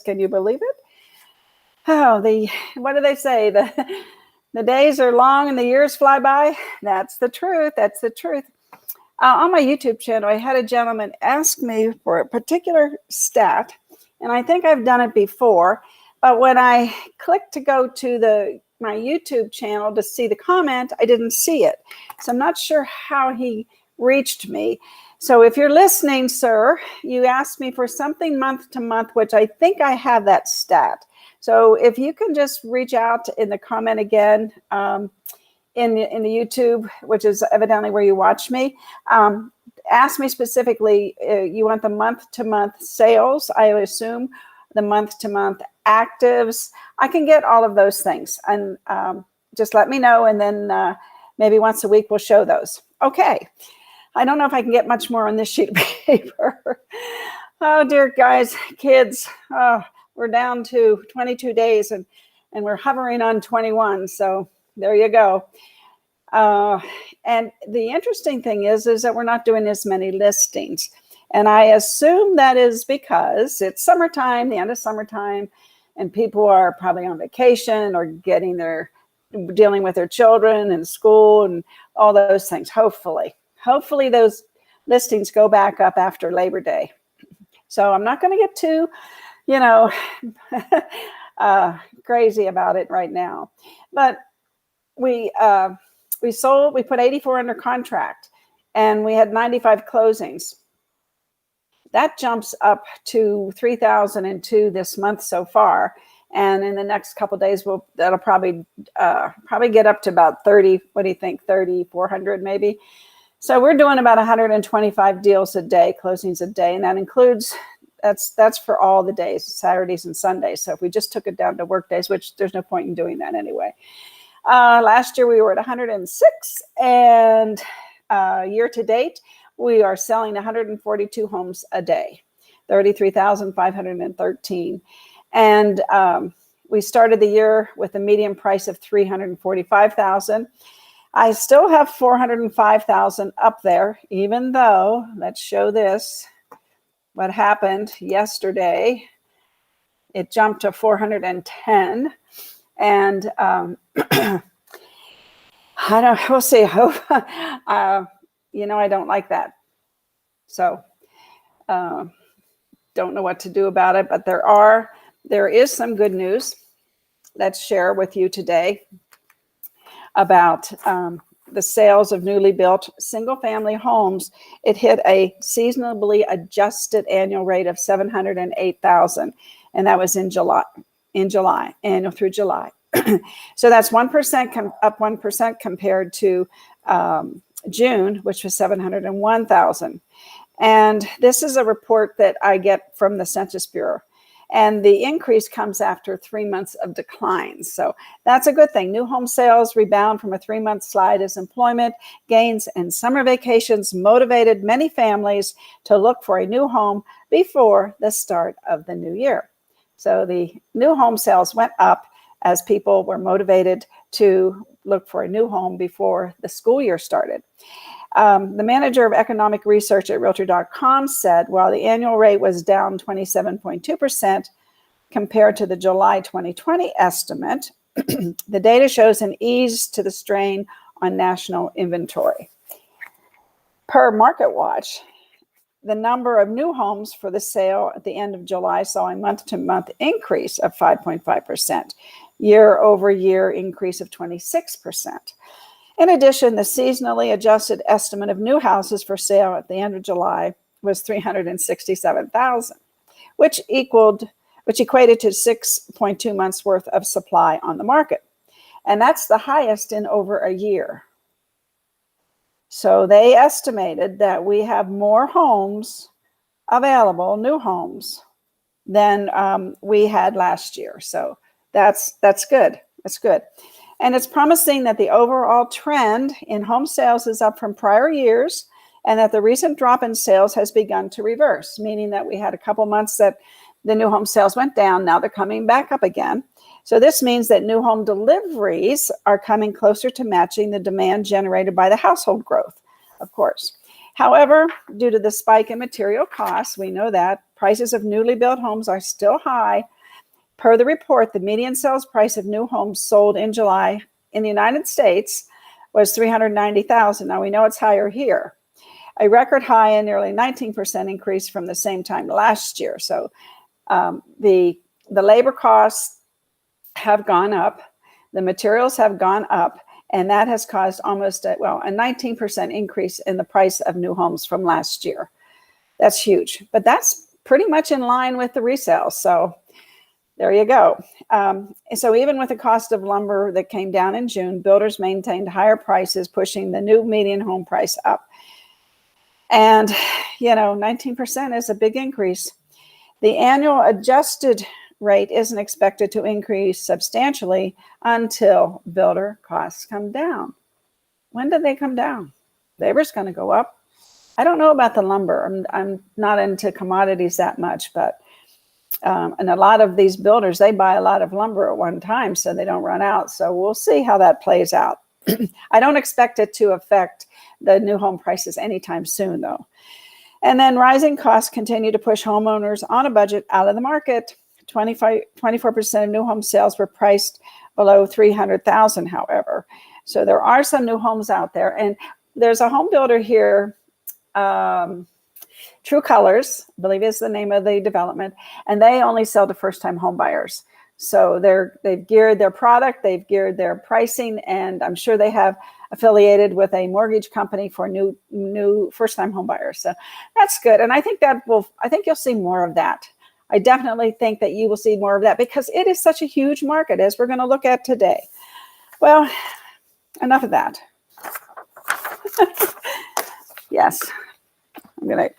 Can you believe it? Oh, what do they say? The days are long and the years fly by. That's the truth. That's the truth. On my YouTube channel, I had a gentleman ask me for a particular stat, and I think I've done it before, but when I clicked to go to my YouTube channel to see the comment, I didn't see it. So I'm not sure how he reached me. So if you're listening, sir, you asked me for something month to month, which I think I have that stat. So if you can just reach out in the comment again, in the YouTube, which is evidently where you watch me, ask me specifically, you want the month-to-month sales, I assume, the month-to-month actives. I can get all of those things, and just let me know, and then maybe once a week we'll show those. Okay. I don't know if I can get much more on this sheet of paper. Oh, dear guys, kids, we're down to 22 days, and we're hovering on 21, so there you go. And the interesting thing is that we're not doing as many listings. And I assume that is because it's summertime, the end of summertime, and people are probably on vacation or dealing with their children and school and all those things. Hopefully those listings go back up after Labor Day. So I'm not going to get too, crazy about it right now. But we put 84 under contract, and we had 95 closings. That jumps up to 3,002 this month so far. And in the next couple of days, that'll probably get up to about 30. What do you think? 3,400 maybe. So we're doing about 125 deals a day, closings a day, and that includes, that's for all the days, Saturdays and Sundays. So if we just took it down to work days, which there's no point in doing that anyway. Last year we were at 106, and year to date we are selling 142 homes a day, 33,513. And we started the year with a median price of 345,000. I still have 405,000 up there, even though, let's show this, what happened yesterday. It jumped to 410. And we'll see. I don't like that. So don't know what to do about it, but there is some good news. Let's share with you today about the sales of newly built single-family homes. It hit a seasonably adjusted annual rate of 708,000, and that was in July, annual through July. So that's 1% up 1% compared to June, which was 701,000. And this is a report that I get from the Census Bureau. And the increase comes after 3 months of declines. So that's a good thing. New home sales rebound from a 3-month slide as employment gains and summer vacations motivated many families to look for a new home before the start of the new year. So the new home sales went up as people were motivated to look for a new home before the school year started. The manager of economic research at Realtor.com said, while the annual rate was down 27.2% compared to the July 2020 estimate, the data shows an ease to the strain on national inventory. Per MarketWatch, the number of new homes for the sale at the end of July saw a month-to-month increase of 5.5%, year-over-year increase of 26%. In addition, the seasonally adjusted estimate of new houses for sale at the end of July was 367,000, which equated to 6.2 months worth of supply on the market. And that's the highest in over a year. So they estimated that we have more homes available, new homes, than we had last year. So that's good. That's good. And it's promising that the overall trend in home sales is up from prior years, and that the recent drop in sales has begun to reverse, meaning that we had a couple months that the new home sales went down. Now they're coming back up again. So this means that new home deliveries are coming closer to matching the demand generated by the household growth, of course. However, due to the spike in material costs, we know that prices of newly built homes are still high. Per the report, the median sales price of new homes sold in July in the United States was $390,000. Now we know it's higher here, a record high and nearly 19% increase from the same time last year. So the labor costs have gone up, the materials have gone up, and that has caused almost a 19% increase in the price of new homes from last year. That's huge, but that's pretty much in line with the resales. So there you go. So even with the cost of lumber that came down in June, builders maintained higher prices, pushing the new median home price up. And, 19% is a big increase. The annual adjusted rate isn't expected to increase substantially until builder costs come down. When do they come down? Labor's going to go up. I don't know about the lumber. I'm not into commodities that much, but and a lot of these builders, they buy a lot of lumber at one time so they don't run out. So we'll see how that plays out. I don't expect it to affect the new home prices anytime soon, though. And then rising costs continue to push homeowners on a budget out of the market. 24% of new home sales were priced below $300,000, however. So there are some new homes out there. And there's a home builder here, True Colors, I believe is the name of the development, and they only sell to first-time home buyers. So they've geared their product, they've geared their pricing, and I'm sure they have affiliated with a mortgage company for new first-time home buyers. So that's good, and I think you'll see more of that. I definitely think that you will see more of that because it is such a huge market, as we're going to look at today. Well, enough of that. Yes, I'm going to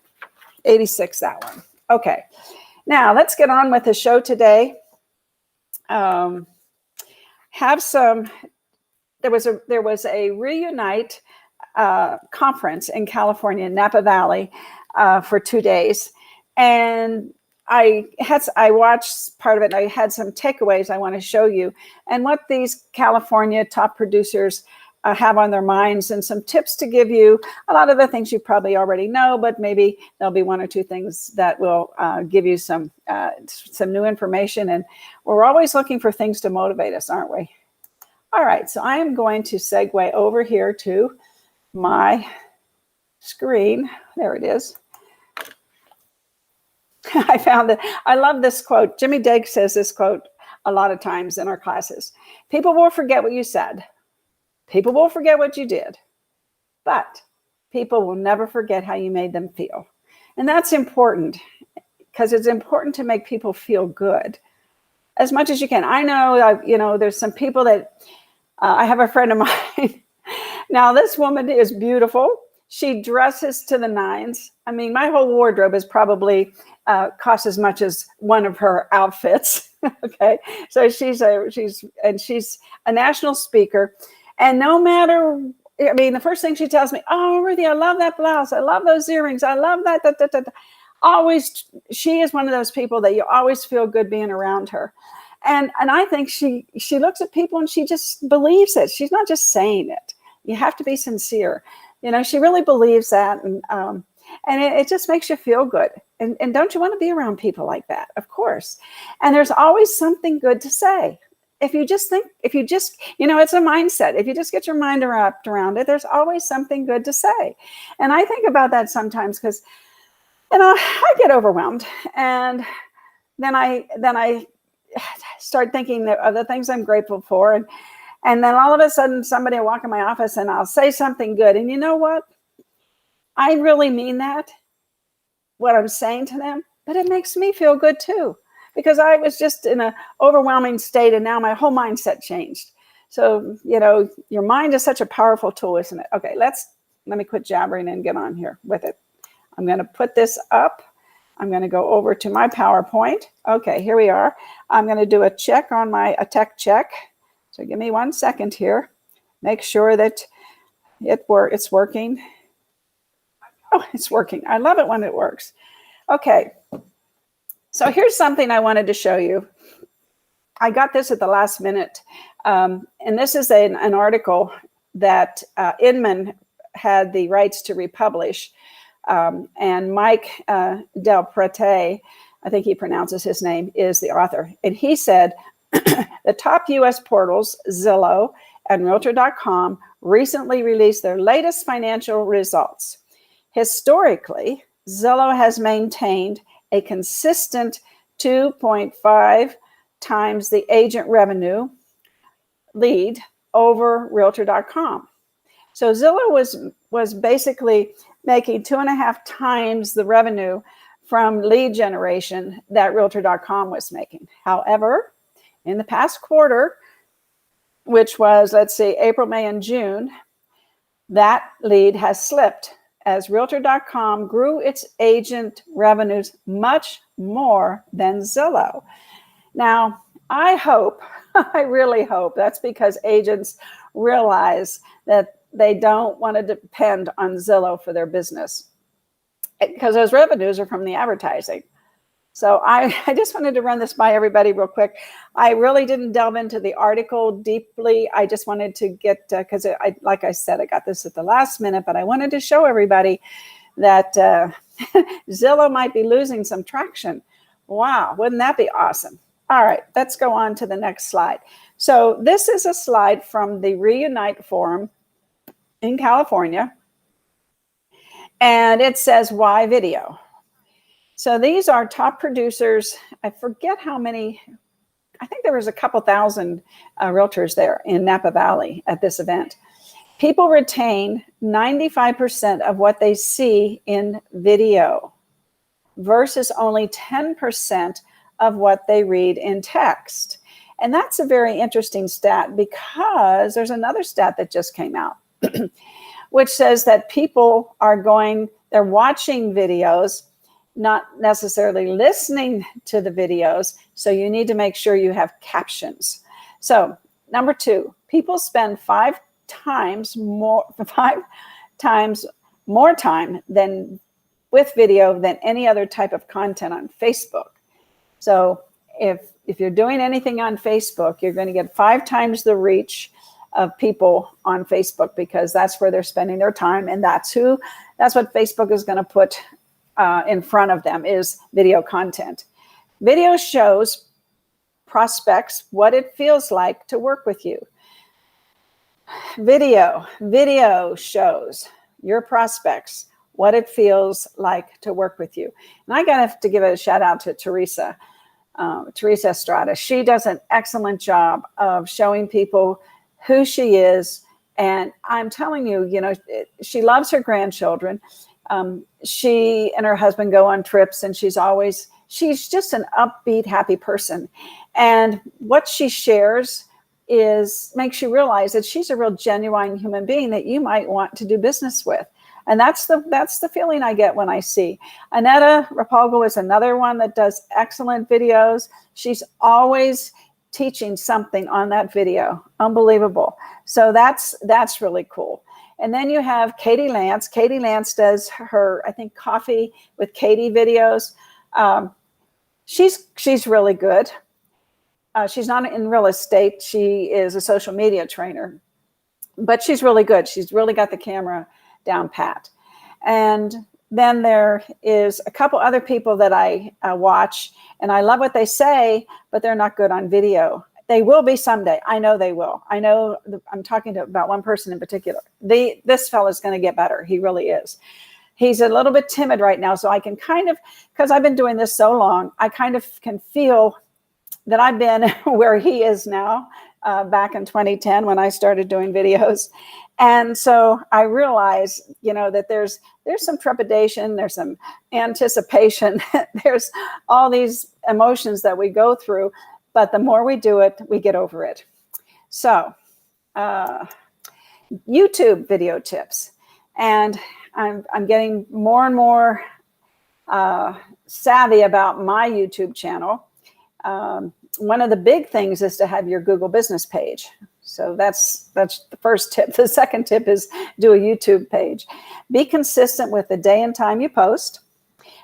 86 that one. Okay, now let's get on with the show today. There was a Reunite conference in California, Napa Valley, for 2 days, and I watched part of it, and I had some takeaways I want to show you, and what these California top producers have on their minds, and some tips to give you. A lot of the things you probably already know, but maybe there'll be one or two things that will give you some new information. And we're always looking for things to motivate us, aren't we? All right, so I am going to segue over here to my screen. There it is. I found it. I love this quote. Jimmy Diggs says this quote a lot of times in our classes. People will forget what you said. People will forget what you did, but people will never forget how you made them feel. And that's important because it's important to make people feel good as much as you can. I know, there's some people that I have a friend of mine. Now, this woman is beautiful. She dresses to the nines. I mean, my whole wardrobe is probably costs as much as one of her outfits. Okay, so she's a national speaker. And no matter, the first thing she tells me, oh, Ruthie, I love that blouse. I love those earrings. I love that. Always, she is one of those people that you always feel good being around her. And I think she looks at people and she just believes it. She's not just saying it. You have to be sincere. She really believes that. And it just makes you feel good. And don't you want to be around people like that? Of course. And there's always something good to say. If you just, it's a mindset. If you just get your mind wrapped around it, there's always something good to say. And I think about that sometimes because, I get overwhelmed. And then I start thinking of the things I'm grateful for. And then all of a sudden somebody will walk in my office and I'll say something good. And you know what? I really mean that, what I'm saying to them, but it makes me feel good too. Because I was just in an overwhelming state and now my whole mindset changed. So, your mind is such a powerful tool, isn't it? Okay, let me quit jabbering and get on here with it. I'm going to put this up. I'm going to go over to my PowerPoint. Okay, here we are. I'm going to do a check on a tech check. So give me 1 second here. Make sure that it's working. Oh, it's working. I love it when it works. Okay. So here's something I wanted to show you. I got this at the last minute. And this is an article that Inman had the rights to republish. And Mike Del Prete, I think he pronounces his name, is the author. And he said, the top U.S. portals, Zillow and Realtor.com, recently released their latest financial results. Historically, Zillow has maintained a consistent 2.5 times the agent revenue lead over Realtor.com. So Zillow was basically making 2.5 times the revenue from lead generation that Realtor.com was making. However, in the past quarter, which was, let's see, April, May, and June, that lead has slipped as Realtor.com grew its agent revenues much more than Zillow. Now, I hope, I really hope that's because agents realize that they don't want to depend on Zillow for their business, because those revenues are from the advertising. So I just wanted to run this by everybody real quick. I really didn't delve into the article deeply. I just wanted to get, because like I said, I got this at the last minute, but I wanted to show everybody that Zillow might be losing some traction. Wow, wouldn't that be awesome? All right, let's go on to the next slide. So this is a slide from the Reunite Forum in California, and it says, why video? So these are top producers. I forget how many. I think there was a couple thousand realtors there in Napa Valley at this event. People retain 95% of what they see in video versus only 10% of what they read in text. And that's a very interesting stat, because there's another stat that just came out, which says that people they're watching videos, not necessarily listening to the videos. So you need to make sure you have captions. So number 2, people spend 5 times more time than with video than any other type of content on Facebook. So if you're doing anything on Facebook, you're going to get 5 times the reach of people on Facebook, because that's where they're spending their time, and that's what Facebook is going to put in front of them, is video content. Video shows prospects what it feels like to work with you. Video shows your prospects what it feels like to work with you. And I got to give a shout out to Teresa Estrada. She does an excellent job of showing people who she is. And I'm telling you, she loves her grandchildren. She and her husband go on trips, and she's just an upbeat, happy person. And what she shares makes you realize that she's a real genuine human being that you might want to do business with. And that's the feeling I get when I see. Annetta Rapalgo is another one that does excellent videos. She's always teaching something on that video. Unbelievable. So that's really cool. And then you have Katie Lance. Katie Lance does her, I think, Coffee with Katie videos. She's really good. She's not in real estate. She is a social media trainer, but she's really good. She's really got the camera down pat. And then there is a couple other people that I watch, and I love what they say, but they're not good on video. They will be someday. I know they will. I know I'm talking about one person in particular. This fella's going to get better. He really is. He's a little bit timid right now. So I can because I've been doing this so long, I kind of can feel that I've been where he is now, back in 2010 when I started doing videos. And so I realize, that there's some trepidation, there's some anticipation, there's all these emotions that we go through. But the more we do it, we get over it. So YouTube video tips. And I'm getting more and more savvy about my YouTube channel. One of the big things is to have your Google business page. So that's the first tip. The second tip is do a YouTube page. Be consistent with the day and time you post.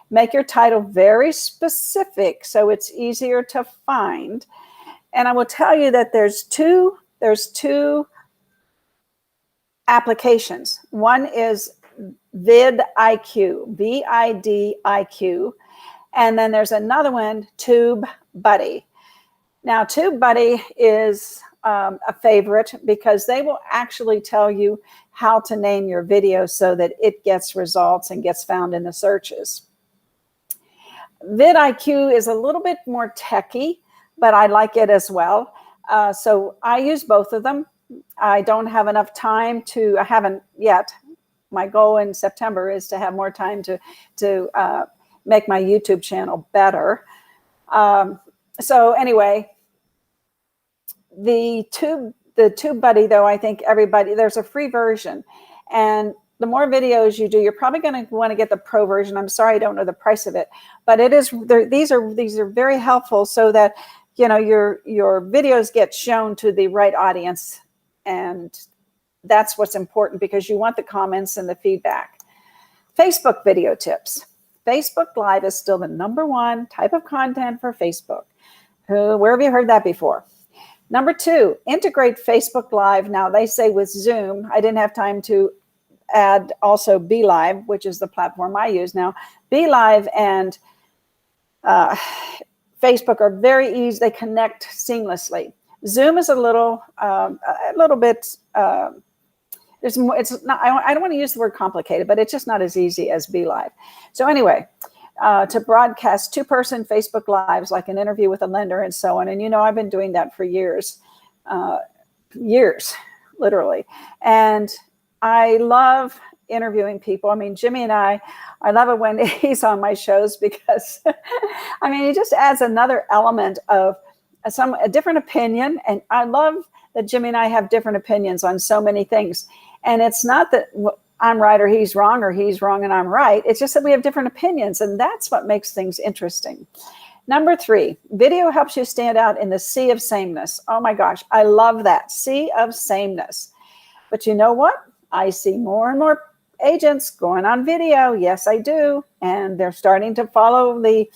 Make your title very specific so it's easier to find. And I will tell you that there's two applications. One is vidIQ, VIDIQ. And then there's another one, TubeBuddy. Now, TubeBuddy is a favorite because they will actually tell you how to name your video so that it gets results and gets found in the searches. vidIQ is a little bit more techy, but I like it as well. So I use both of them. I don't have enough time I haven't yet. My goal in September is to have more time to make my YouTube channel better. So anyway, the TubeBuddy, though, I think there's a free version, and the more videos you do, you're probably going to want to get the pro version. I'm sorry, I don't know the price of it, but these are very helpful so that your videos get shown to the right audience, and that's what's important because you want the comments and the feedback. Facebook video tips. Facebook Live is still the #1 type of content for Facebook. Where have you heard that before? Number 2, integrate Facebook Live. Now they say with Zoom, I didn't have time to add also Be Live, which is the platform I use now. Be Live and Facebook are very easy. They connect seamlessly. Zoom is a little bit. There's more. It's not. I don't want to use the word complicated, but it's just not as easy as Be Live. So anyway, to broadcast 2-person Facebook Lives, like an interview with a lender and so on. And I've been doing that for years, literally. And I love interviewing people. I mean, Jimmy and I love it when he's on my shows because, he just adds another element of a different opinion. And I love that Jimmy and I have different opinions on so many things. And it's not that I'm right or he's wrong and I'm right. It's just that we have different opinions, and that's what makes things interesting. Number 3, video helps you stand out in the sea of sameness. Oh my gosh, I love that, sea of sameness. But you know what? I see more and more agents going on video. Yes, I do. And they're starting to follow the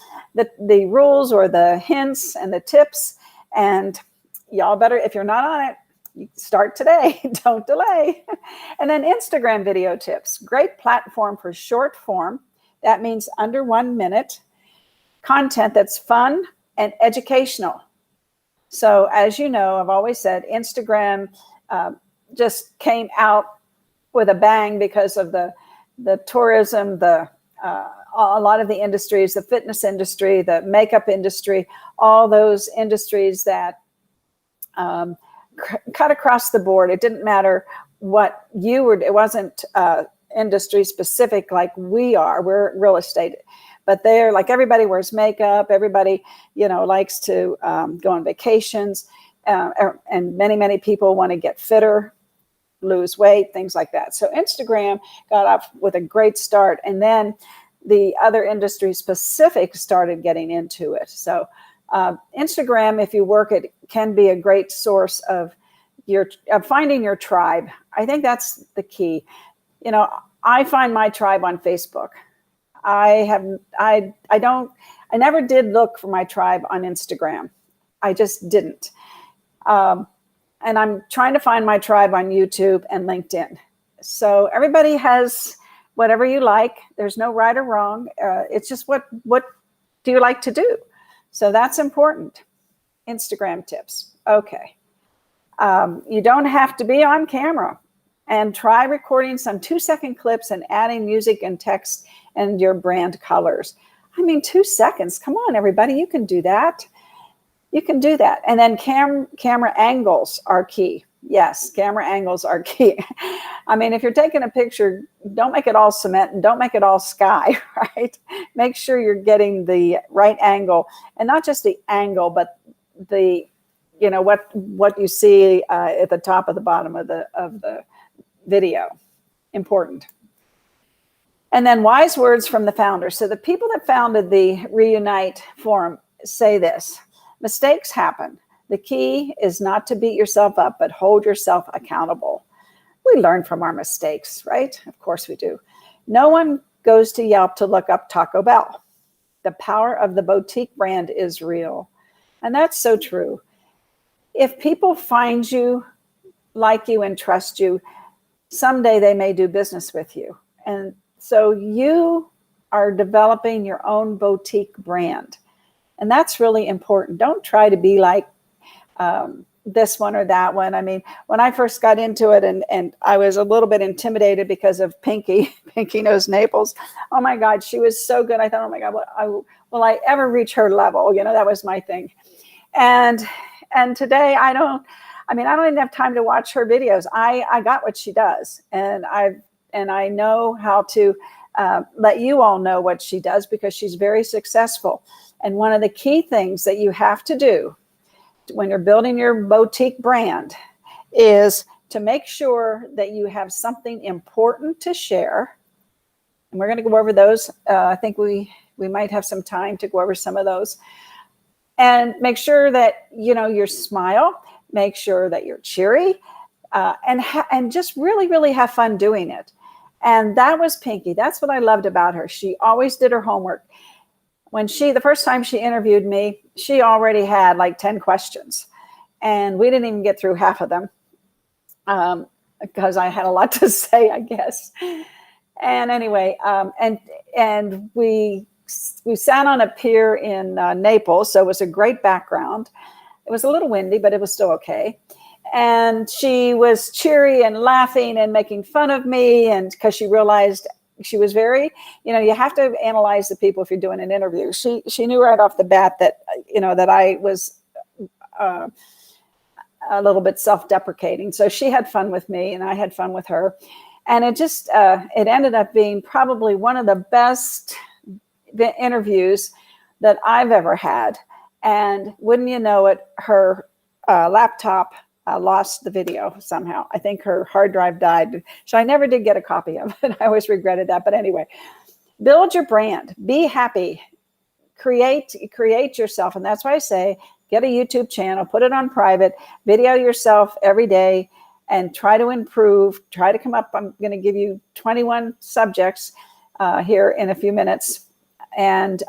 rules or the hints and the tips. And y'all better, if you're not on it, start today. Don't delay. And then Instagram video tips. Great platform for short form. That means under 1 minute. Content that's fun and educational. So as you know, I've always said Instagram just came out with a bang because of the tourism, a lot of the industries, the fitness industry, the makeup industry, all those industries that cut across the board. It didn't matter what you were. It wasn't industry specific like we are. We're real estate, but they're like everybody wears makeup. Everybody, likes to go on vacations, and many people want to get fitter, lose weight, things like that. So Instagram got off with a great start, and then the other industry specific started getting into it. So Instagram, if you work it, can be a great source of finding your tribe. I think that's the key. I find my tribe on Facebook. I never did look for my tribe on Instagram. I just didn't. And I'm trying to find my tribe on YouTube and LinkedIn. So everybody has whatever you like. There's no right or wrong. It's just what do you like to do? So that's important. Instagram tips. Okay. You don't have to be on camera, and try recording some 2-second clips and adding music and text and your brand colors. 2 seconds. Come on, everybody. You can do that. You can do that. And then camera angles are key. Yes, camera angles are key. If you're taking a picture, don't make it all cement and don't make it all sky, right? Make sure you're getting the right angle, and not just the angle, but the, what you see at the top of the bottom of the video. Important. And then wise words from the founders. So the people that founded the Reunite Forum say this: mistakes happen. The key is not to beat yourself up, but hold yourself accountable. We learn from our mistakes, right? Of course we do. No one goes to Yelp to look up Taco Bell. The power of the boutique brand is real. And that's so true. If people find you, like you, and trust you, someday they may do business with you. And so you are developing your own boutique brand. And that's really important. Don't try to be like this one or that one. I mean, when I first got into it and I was a little bit intimidated because of Pinky Knows Naples. Oh my God, she was so good. I thought, oh my God, will I ever reach her level? You know, that was my thing. And today I don't even have time to watch her videos. I got what she does, and I know how to let you all know what she does, because she's very successful. And one of the key things that you have to do when you're building your boutique brand is to make sure that you have something important to share. And we're going to go over those. I think we might have some time to go over some of those. And make sure that, you know, your smile, make sure that you're cheery, and just really, really have fun doing it. And that was Pinky. That's what I loved about her. She always did her homework. The first time she interviewed me, she already had like 10 questions, and we didn't even get through half of them because I had a lot to say, I guess. And anyway, and we sat on a pier in Naples, so it was a great background. It was a little windy, but it was still okay. And she was cheery and laughing and making fun of me, and because she realized she was very, you know, you have to analyze the people if you're doing an interview. She knew right off the bat that, you know, that I was a little bit self-deprecating. So she had fun with me and I had fun with her. And it just, it ended up being probably one of the best interviews that I've ever had. And wouldn't you know it, her laptop lost the video somehow. I think her hard drive died. So I never did get a copy of it. I always regretted that. But anyway, build your brand. Be happy. Create yourself. And that's why I say, get a YouTube channel, put it on private, video yourself every day, and try to improve. Try to come up. I'm going to give you 21 subjects here in a few minutes. And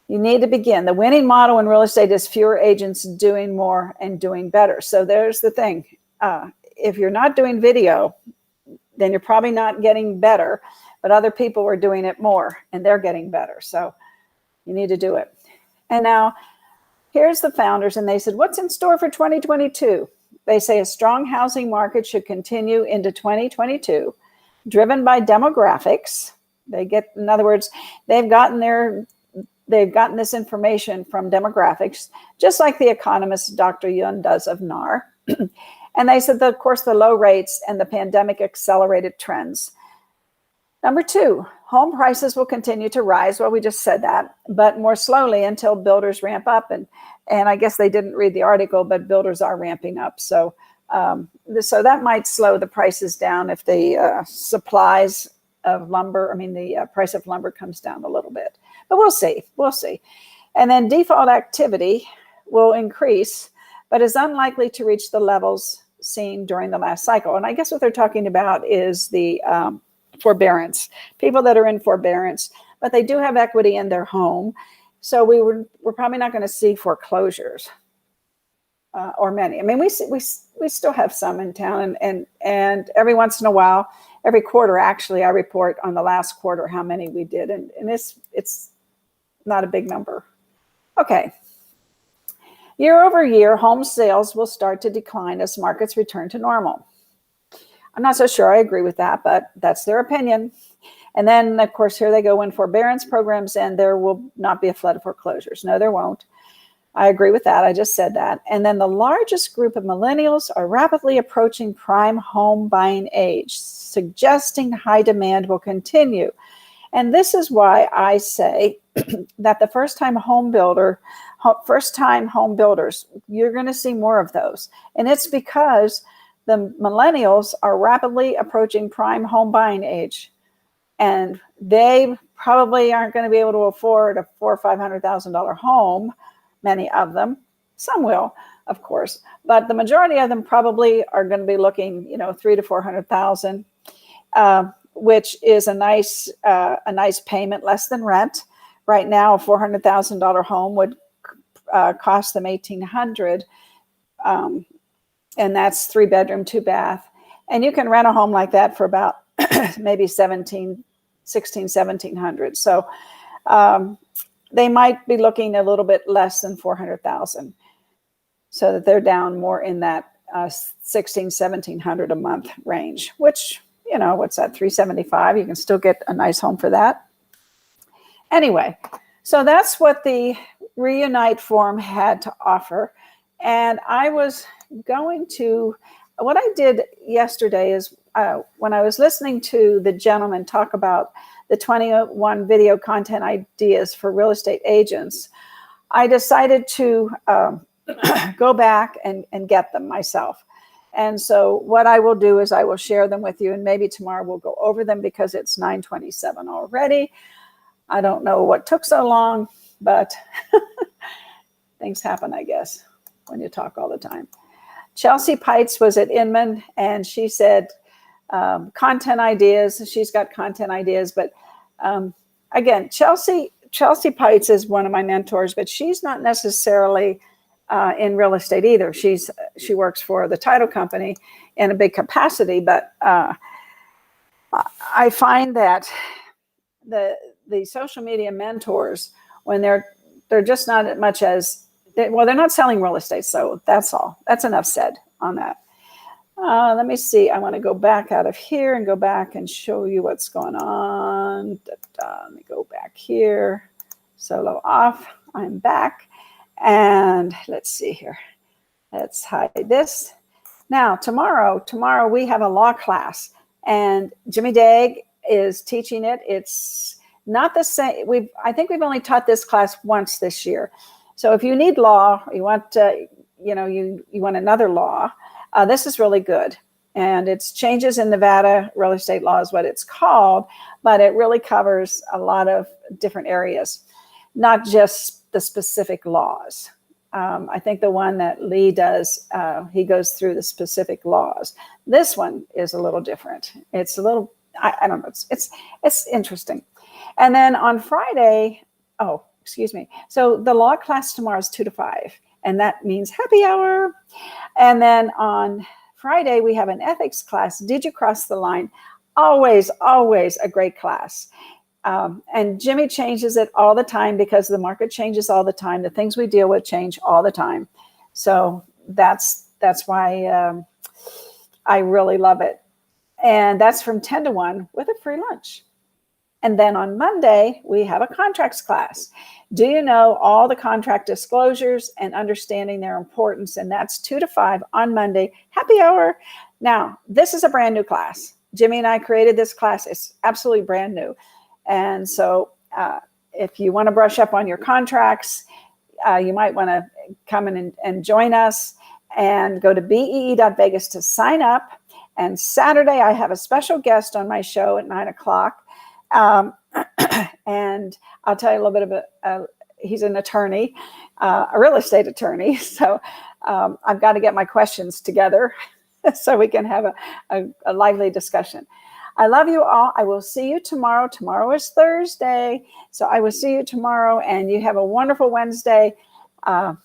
you need to begin. The winning model in real estate is fewer agents doing more and doing better. So there's the thing. If you're not doing video, then you're probably not getting better, but other people are doing it more and they're getting better. So you need to do it. And now here's the founders, and they said, what's in store for 2022? They say a strong housing market should continue into 2022, driven by demographics. In other words, they've gotten this information from demographics, just like the economist Dr. Yun does of NAR. And they said that, of course, the low rates and the pandemic accelerated trends. Number two, home prices will continue to rise. Well, we just said that, but more slowly until builders ramp up. And I guess they didn't read the article, but builders are ramping up. So that might slow the prices down if the supplies of lumber, the price of lumber comes down a little bit. But we'll see. And then default activity will increase, but is unlikely to reach the levels seen during the last cycle. And I guess what they're talking about is the forbearance, people that are in forbearance, but they do have equity in their home. So we're probably not going to see foreclosures or many. We still have some in town, and every once in a while, every quarter, actually, I report on the last quarter how many we did, and it's not a big number. Okay. Year over year, home sales will start to decline as markets return to normal. I'm not so sure I agree with that, but that's their opinion. And then, of course, here they go. When forbearance programs end, there will not be a flood of foreclosures. No, there won't. I agree with that. I just said that. And then the largest group of millennials are rapidly approaching prime home buying age, suggesting high demand will continue. And this is why I say that the first-time home builders, you're going to see more of those. And it's because the millennials are rapidly approaching prime home buying age. And they probably aren't going to be able to afford a $400,000 or $500,000 home. Many of them, some will, of course, but the majority of them probably are going to be looking, $300,000 to $400,000, which is a nice payment, less than rent. Right now, a $400,000 home would cost them $1,800, and that's 3 bedroom, 2 bath. And you can rent a home like that for about maybe $1,700. So they might be looking a little bit less than $400,000, so that they're down more in that $1,700 a month range, which, what's that, $375? You can still get a nice home for that. Anyway, so that's what the Reunite Forum had to offer. And what I did yesterday is when I was listening to the gentleman talk about the 21 video content ideas for real estate agents, I decided to go back and get them myself. And so what I will do is I will share them with you, and maybe tomorrow we'll go over them because it's 9:27 already. I don't know what took so long, but things happen, I guess, when you talk all the time. Chelsea Pites was at Inman, and she said content ideas. She's got content ideas, but again, Chelsea Pites is one of my mentors, but she's not necessarily in real estate either. She works for the title company in a big capacity, but I find that the social media mentors, when they're just not as much as, they're not selling real estate. So that's all. That's enough said on that. Let me see. I want to go back out of here and go back and show you what's going on. Let me go back here. Solo off. I'm back. And let's see here. Let's hide this. Now, tomorrow we have a law class, and Jimmy Dague is teaching it. It's not the same. I think we've only taught this class once this year. So if you need law, you want you want another law, this is really good. And it's Changes in Nevada Real Estate Law is what it's called, but it really covers a lot of different areas, not just the specific laws. I think the one that Lee does, he goes through the specific laws. This one is a little different. It's a little, I don't know, it's interesting. And then on Friday, so the law class tomorrow is 2 to 5, and that means happy hour. And then on Friday, we have an ethics class. Did you cross the line? Always, always a great class. And Jimmy changes it all the time because the market changes all the time. The things we deal with change all the time. So that's why I really love it. And that's from 10 to 1 with a free lunch. And then on Monday, we have a contracts class. Do you know all the contract disclosures and understanding their importance? And that's 2 to 5 on Monday, happy hour. Now, this is a brand new class. Jimmy and I created this class. It's absolutely brand new. And so if you want to brush up on your contracts, you might want to come in and join us, and go to bee.vegas to sign up. And Saturday, I have a special guest on my show at 9 o'clock. And I'll tell you a little bit about, he's an attorney, a real estate attorney. So I've got to get my questions together so we can have a lively discussion. I love you all. I will see you tomorrow. Tomorrow is Thursday. So I will see you tomorrow, and you have a wonderful Wednesday. And